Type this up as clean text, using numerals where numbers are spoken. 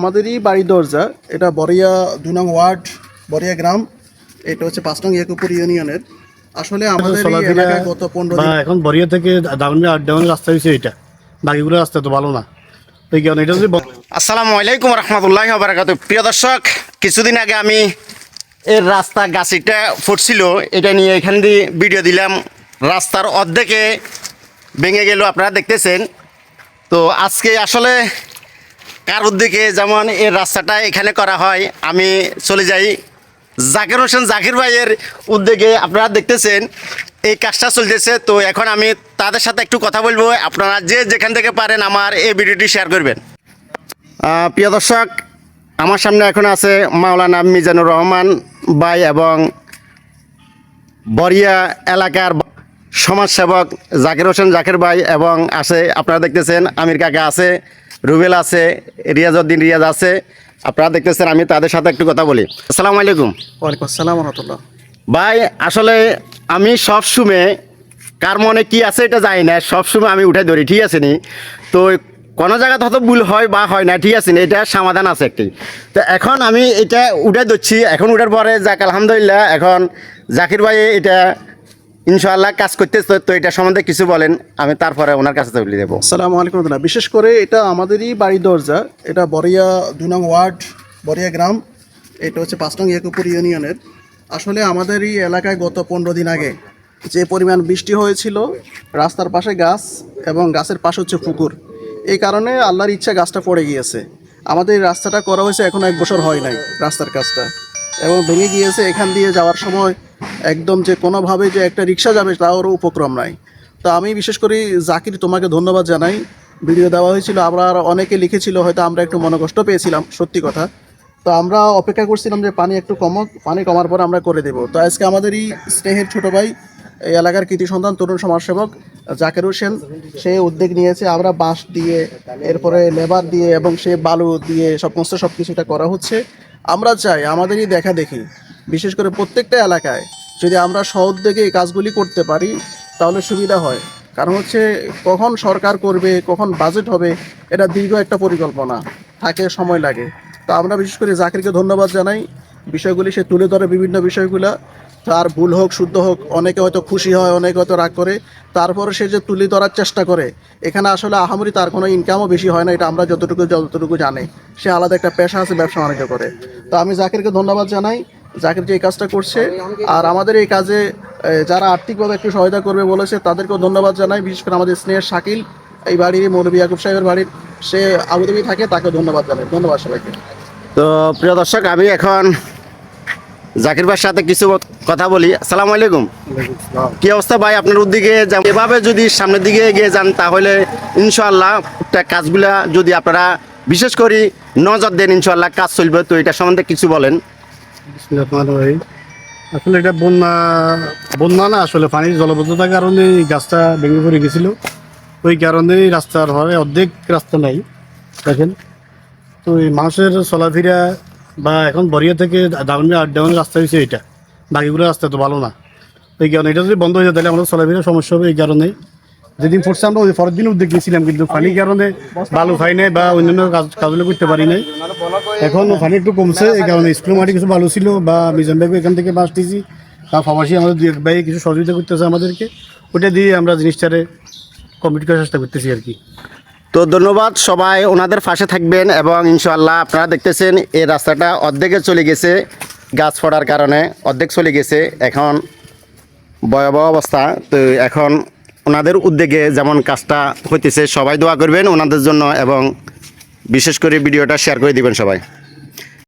আমাদেরই বাড়ি দরজা, এটা বরিয়া ২ নং ওয়ার্ড, বরিয়া গ্রাম। এটা হচ্ছে ৫ নং একুপুর ইউনিয়নের। আসলে আমাদের এই এলাকায় গত ১৫ দিন এখন বরিয়া থেকে দাউনমিয়া আড্ডাউন রাস্তা হয়েছে, এটা বাকিগুলো রাস্তা তো ভালো না। এই কারণে এটা যদি আসসালামু আলাইকুম রহমতুল্লাহি ওয়া বারাকাতুহু। প্রিয় দর্শক, কিছুদিন আগে আমি এর রাস্তা গাছিটা ফুটছিল, এটা নিয়ে এখান দিয়ে ভিডিও দিলাম। রাস্তার অর্ধেকে ভেঙে গেল, আপনারা দেখতেছেন। তো আজকে আসলে কার উদ্যোগে যেমন এর রাস্তাটা এখানে করা হয়, আমি চলে যাই জাকির হোসেন জাকির ভাইয়ের উদ্যোগে। আপনারা দেখতেছেন এই কাজটা চলতেছে। তো এখন আমি তাদের সাথে একটু কথা বলবো। আপনারা যে যেখান থেকে পারেন আমার এই ভিডিওটি শেয়ার করবেন। প্রিয় দর্শক, আমার সামনে এখন আছে মাওলানা মিজানুর রহমান ভাই এবং বরিয়া এলাকার সমাজসেবক জাকির হোসেন জাকির ভাই, এবং আছে আপনারা দেখতেছেন আমির কাকা আছে, রুবেল আছে, রিয়াজউদ্দিন রিয়াজ আছে। আপনারা দেখতেছেন, আমি তাদের সাথে একটু কথা বলি। আসসালামু আলাইকুম। ওয়ালাইকুম আসসালাম রহমতুল্লাহ। ভাই, আসলে আমি সবসময় কার মনে কি আছে এটা জানি না, সবসময় আমি উঠে ধরি, ঠিক আছে নি? তো কোনো জায়গাতে হয়তো ভুল হয় বা হয় না, ঠিক আছে না, এটা সমাধান আছে একটি। তো এখন আমি এটা উঠে ধরছি, এখন উঠার পরে যাক আলহামদুলিল্লাহ, এখন জাকির ভাই এটা ইনশাআল্লাহ কাজ করতেছে। তো এটা সম্বন্ধে কিছু বলেন, আমি তারপরে ওনার কাছে তুলে দেবো। আসসালামু আলাইকুম রহমতুল্লাহ। বিশেষ করে এটা আমাদেরই বাড়ি দরজা, এটা বরিয়া ২ নং ওয়ার্ড, বরিয়া গ্রাম। এটা হচ্ছে ৫ নং একুপুর ইউনিয়নের। আসলে আমাদের এই এলাকায় গত ১৫ দিন আগে যে পরিমাণ বৃষ্টি হয়েছিল, রাস্তার পাশে গাছ এবং গাছের পাশে হচ্ছে পুকুর, এই কারণে আল্লাহর ইচ্ছা গাছটা পড়ে গিয়েছে। আমাদের এই রাস্তাটা করা হয়েছে এখন ১ বছর হয় নাই রাস্তার কাজটা, এবং ভেঙে গিয়েছে। এখান দিয়ে যাওয়ার সময় একদম যে কোনোভাবে যে একটা রিক্সা যাবে তারও উপক্রম নাই। তো আমি বিশেষ করে জাকির, তোমাকে ধন্যবাদ জানাই। ভিডিও দেওয়া হয়েছিল, আমরা অনেকে লিখেছিল, হয়তো আমরা একটু মনোকষ্ট পেয়েছিলাম, সত্যি কথা। তো আমরা অপেক্ষা করছিলাম যে পানি একটু কমক, পানি কমার পর আমরা করে দেব। তো আজকে আমাদেরই স্নেহের ছোটো ভাই, এই এলাকার কৃতি সন্তান, তরুণ সমাজসেবক জাকির হোসেন, সে উদ্যোগ নিয়েছে। আমরা বাঁশ দিয়ে, এরপরে লেবার দিয়ে এবং সে বালু দিয়ে সমস্ত সব কিছুটা করা হচ্ছে। আমরা চাই আমাদেরই দেখা দেখি, বিশেষ করে প্রত্যেকটা এলাকায় যদি আমরা সউদ্যোগে এই কাজগুলি করতে পারি তাহলে সুবিধা হয়। কারণ হচ্ছে কখন সরকার করবে, কখন বাজেট হবে, এটা দীর্ঘ একটা পরিকল্পনা থাকে, সময় লাগে। তো আমরা বিশেষ করে জাকিরকে ধন্যবাদ জানাই, বিষয়গুলি সে তুলে ধরে বিভিন্ন বিষয়গুলা। তার ভুল হোক শুদ্ধ হোক, অনেকে হয়তো খুশি হয়, অনেকে হয়তো রাগ করে, তারপরে সে যে তুলে ধরার চেষ্টা করে। এখানে আসলে আহামরি তার কোনো ইনকামও বেশি হয় না, এটা আমরা যতটুকু জানি। সে আলাদা একটা পেশা আছে, ব্যবসা বাণিজ্য করে। তো আমি জাকিরকে ধন্যবাদ জানাই, জাকির যে এই কাজটা করছে। আর আমাদের এই কাজে যারা আর্থিকভাবে একটু সহায়তা করবে বলেছে তাদেরকেও ধন্যবাদ জানাই। বিশেষ করে আমাদের স্নেহের শাকিল, এই বাড়ির মৌলভী ইয়াকুব সাহেবের বাড়ির, সে আবুধাবি থাকে, তাকে ধন্যবাদ জানাই। ধন্যবাদ সবাইকে। তো প্রিয় দর্শক, আমি এখন জাকির ভাইয়ের সাথে কিছু কথা বলি। আসসালামু আলাইকুম। কি অবস্থা ভাই আপনার উদ্দিকে? এভাবে যদি সামনের দিকে এগিয়ে যান তাহলে ইনশাআল্লাহ কাজগুলা যদি আপনারা বিশেষ করে নজর দেন, ইনশাআল্লাহ কাজ চলবে। তো এটা সম্বন্ধে কিছু বলেন। আসলে এটা বন্যা না, আসলে পানির জলবদ্ধতার কারণে এই গাছটা ভেঙে পড়ে গেছিল। ওই কারণেই রাস্তার হয় অর্ধেক রাস্তা নাই দেখেন। তো এই মানুষের চলাফেরা বা এখন বরিয়া থেকে দাউনমিয়া আড্ডাউন রাস্তা হয়েছে, এটা বাকিগুলো রাস্তা তো ভালো না। এই কারণে এটা যদি বন্ধ হয়ে যায় তাহলে আমাদের চলাফেরা সমস্যা হবে। এই কারণে যেদিন পড়ছে আমরা ওই পরের দিন উদ্যোগ নিয়েছিলাম, কিন্তু পানির কারণে বালু খাই নাই বা অন্যান্য কাজগুলো করতে পারি নাই। এখন পানি একটু কমছে, এই কারণে স্কুল মাটি কিছু ভালো ছিল বা মিজান ভাই এখান থেকে বাঁশ দিয়েছি, বা ফার্মাসি আমাদের দু এক ভাই কিছু সহযোগিতা করতেছে আমাদেরকে, ওটা দিয়ে আমরা জিনিসটারে কমপ্লিট করার চেষ্টা করতেছি আর কি। তো ধন্যবাদ, সবাই ওনাদের পাশে থাকবেন। এবং ইনশাআল্লাহ আপনারা দেখতেছেন এই রাস্তাটা অর্ধেকে চলে গেছে, গাছ পড়ার কারণে অর্ধেক চলে গেছে, এখন ভয়াবহ অবস্থা। তো এখন ওনাদের উদ্যোগে যেমন কাজটা হইতেছে, সবাই দোয়া করবেন ওনাদের জন্য এবং বিশেষ করে ভিডিওটা শেয়ার করে দিবেন সবাই।